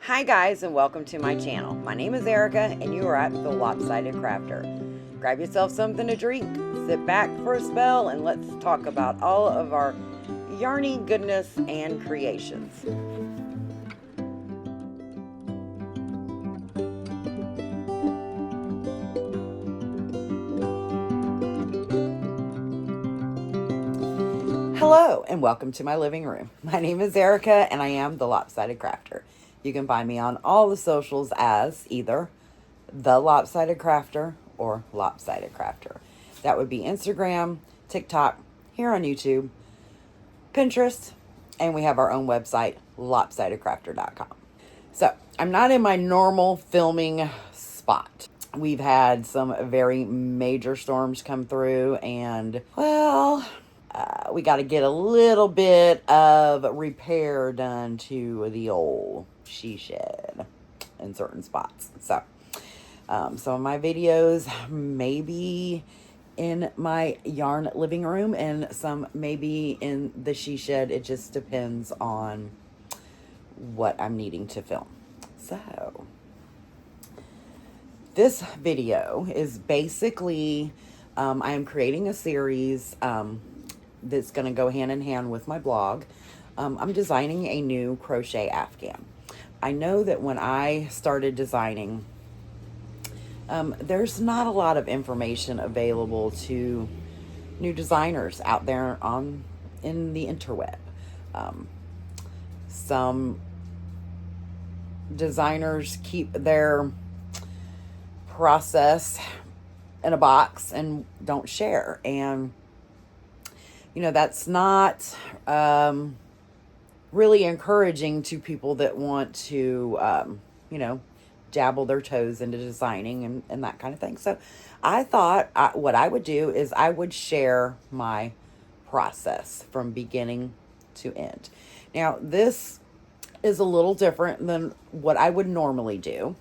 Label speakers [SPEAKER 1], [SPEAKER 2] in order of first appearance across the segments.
[SPEAKER 1] Hi guys, and welcome to my channel. My name is Erica and you are at the Lopsided Crafter. Grab yourself something to drink, sit back for a spell, and let's talk about all of our yarny goodness and creations. Hello and welcome to my living room. My name is Erica and I am the Lopsided Crafter. You can find me on all the socials as either the Lopsided Crafter or Lopsided Crafter. That would be Instagram, TikTok, here on YouTube, Pinterest, and we have our own website, lopsidedcrafter.com. So I'm not in my normal filming spot. We've had some very major storms come through and, well, we got to get a little bit of repair done to the old she shed in certain spots. So some of my videos maybe in my yarn living room and some maybe in the she shed. It just depends on what I'm needing to film. So this video is basically I am creating a series that's going to go hand in hand with my blog. I'm designing a new crochet afghan. I know that when I started designing, there's not a lot of information available to new designers out there in the interweb. Some designers keep their process in a box and don't share, and you know, that's not really encouraging to people that want to, dabble their toes into designing and that kind of thing. So I thought what I would do is I would share my process from beginning to end. Now, this is a little different than what I would normally do.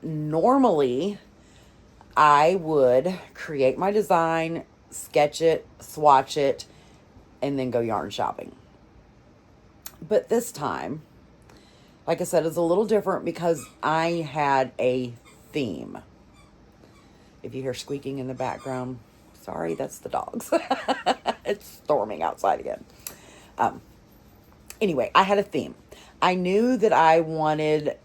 [SPEAKER 1] Normally, I would create my design, sketch it, swatch it, and then go yarn shopping. But this time, like I said, it's a little different because I had a theme. If you hear squeaking in the background, sorry, that's the dogs. It's storming outside again. Anyway, I had a theme. I knew that I wanted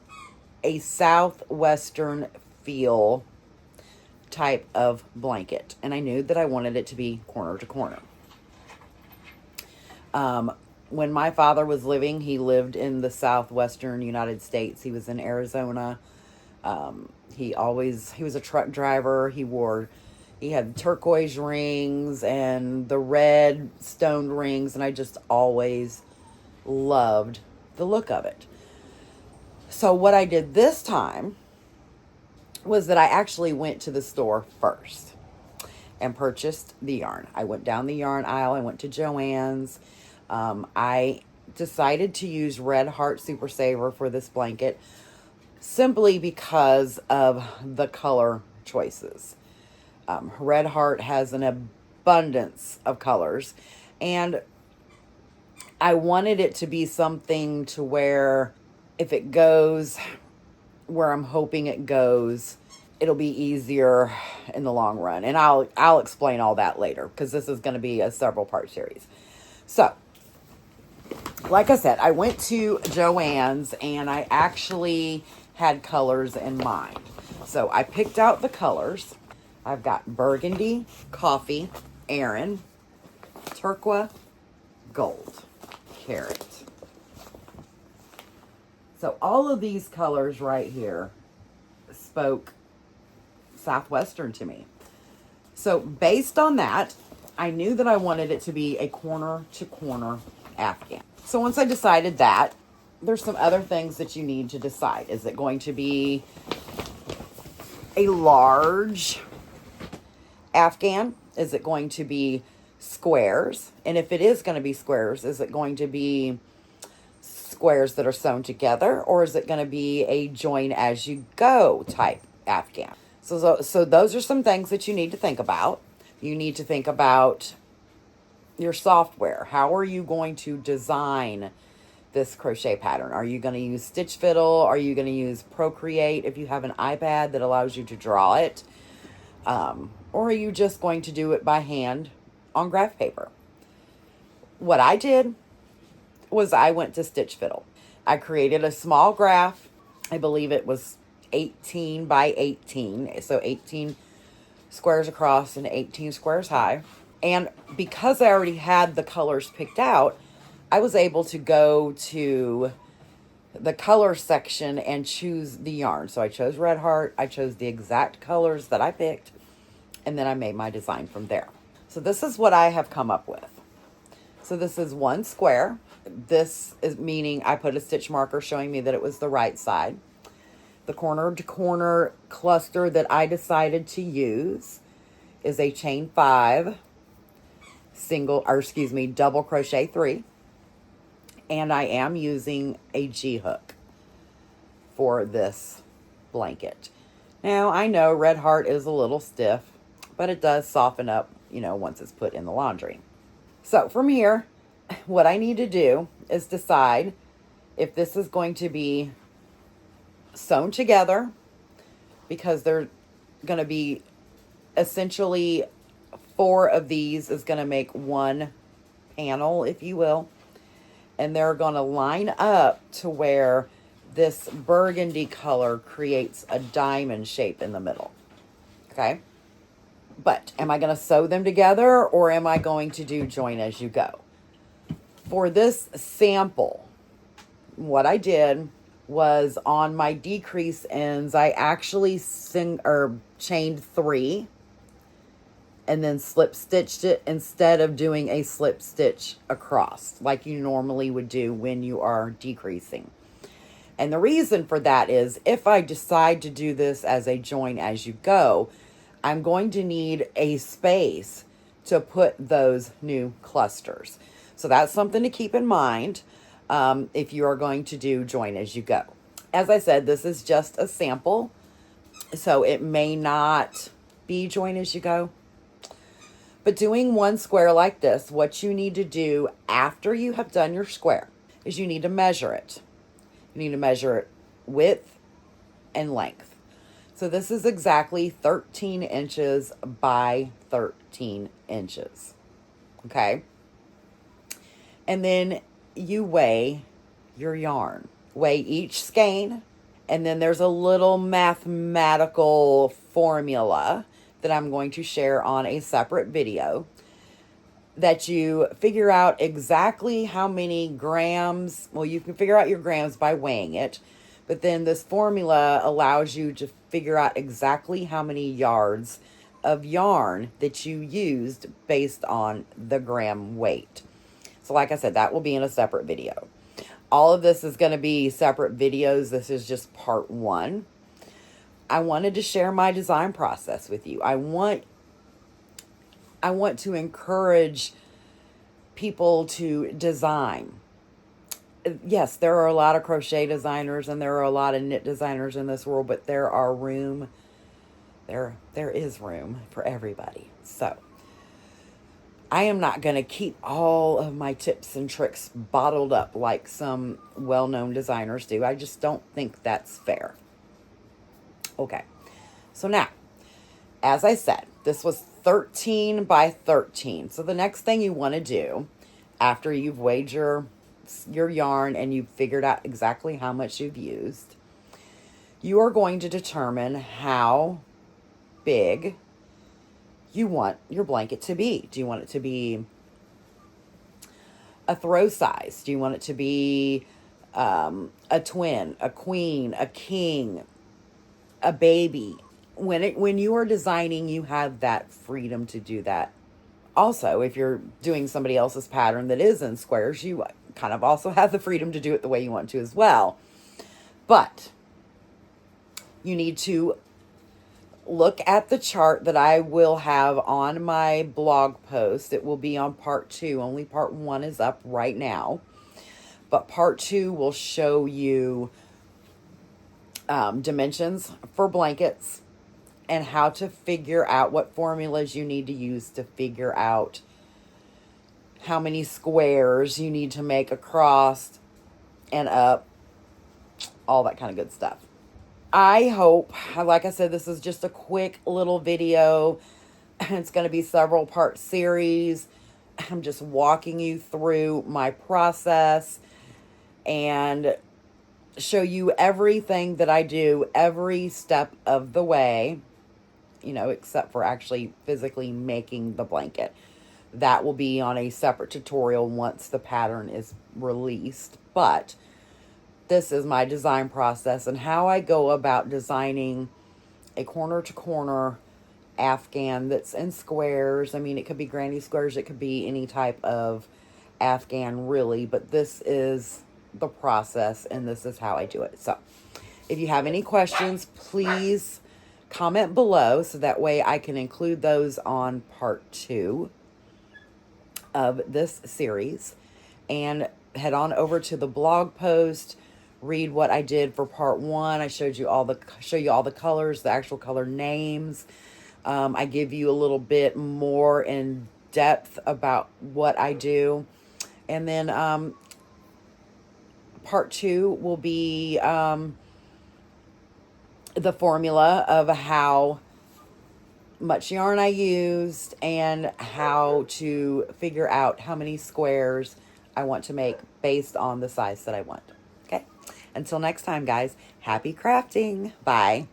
[SPEAKER 1] a southwestern feel type of blanket, and I knew that I wanted it to be corner to corner. When my father was living, he lived in the southwestern United States. He was in Arizona. He was a truck driver. He had turquoise rings and the red stoned rings, and I just always loved the look of it. So what I did this time was that I actually went to the store first and purchased the yarn. I went down the yarn aisle. I went to Joann's. I decided to use Red Heart Super Saver for this blanket simply because of the color choices. Red Heart has an abundance of colors, and I wanted it to be something to where if it goes where I'm hoping it goes, it'll be easier in the long run. And I'll explain all that later because this is going to be a several part series. So, like I said, I went to Joann's and I actually had colors in mind. So I picked out the colors. I've got burgundy, coffee, Aran, turquoise, gold, carrot. So all of these colors right here spoke southwestern to me. So based on that, I knew that I wanted it to be a corner to corner afghan. So once I decided that, there's some other things that you need to decide. Is it going to be a large afghan? Is it going to be squares? And if it is going to be squares, is it going to be squares that are sewn together, or is it going to be a join as you go type afghan? So those are some things that you need to think about. You need to think about your software. How are you going to design this crochet pattern. Are you going to use Stitch Fiddle? Are you going to use Procreate if you have an iPad that allows you to draw it? Or are you just going to do it by hand on graph paper? What I did was I went to Stitch Fiddle. I created a small graph. I believe it was 18 by 18. So 18 squares across and 18 squares high. And because I already had the colors picked out, I was able to go to the color section and choose the yarn. So I chose Red Heart. I chose the exact colors that I picked. And then I made my design from there. So this is what I have come up with. So this is one square. This is meaning I put a stitch marker showing me that it was the right side. The corner to corner cluster that I decided to use is a chain 5, double crochet 3. And I am using a G hook for this blanket. Now, I know Red Heart is a little stiff, but it does soften up, once it's put in the laundry. So from here, what I need to do is decide if this is going to be sewn together, because they're going to be essentially 4 of these is going to make one panel, if you will. And they're going to line up to where this burgundy color creates a diamond shape in the middle. Okay? But am I going to sew them together, or am I going to do join as you go? For this sample, what I did was on my decrease ends, I actually chained 3 and then slip stitched it instead of doing a slip stitch across like you normally would do when you are decreasing. And the reason for that is if I decide to do this as a join as you go, I'm going to need a space to put those new clusters. So that's something to keep in mind if you are going to do join as you go. As I said, this is just a sample, so it may not be join as you go. But doing one square like this, what you need to do after you have done your square is you need to measure it. You need to measure it width and length. So this is exactly 13 inches by 13 inches. Okay? And then you weigh your yarn. Weigh each skein. And then there's a little mathematical formula that I'm going to share on a separate video, that you figure out exactly how many grams. Well, you can figure out your grams by weighing it, but then this formula allows you to figure out exactly how many yards of yarn that you used based on the gram weight. So like I said, that will be in a separate video. All of this is going to be separate videos. This is just part 1. I wanted to share my design process with you. I want to encourage people to design. Yes, there are a lot of crochet designers and there are a lot of knit designers in this world, but there is room for everybody. So I am not going to keep all of my tips and tricks bottled up like some well-known designers do. I just don't think that's fair. Okay, so now, as I said, this was 13 by 13. So the next thing you want to do after you've weighed your yarn and you've figured out exactly how much you've used, you are going to determine how big you want your blanket to be. Do you want it to be a throw size? Do you want it to be a twin, a queen, a king, a baby? When you are designing, you have that freedom to do that. Also, if you're doing somebody else's pattern that is in squares, you kind of also have the freedom to do it the way you want to as well. But you need to look at the chart that I will have on my blog post. It will be on part 2. Only part 1 is up right now. But part 2 will show you dimensions for blankets and how to figure out what formulas you need to use to figure out how many squares you need to make across and up, all that kind of good stuff. I hope, like I said, this is just a quick little video. It's going to be several part series. I'm just walking you through my process and show you everything that I do every step of the way, you know, except for actually physically making the blanket. That will be on a separate tutorial once the pattern is released. But this is my design process and how I go about designing a corner to corner Afghan that's in squares. I mean, it could be granny squares, it could be any type of Afghan really, but this is the process and this is how I do it. So if you have any questions, please comment below so that way I can include those on part 2 of this series. And head on over to the blog post, read what I did for part 1. I showed you all the colors, the actual color names. I give you a little bit more in depth about what I do. And then part 2 will be the formula of how much yarn I used and how to figure out how many squares I want to make based on the size that I want. Okay? Until next time, guys, happy crafting. Bye.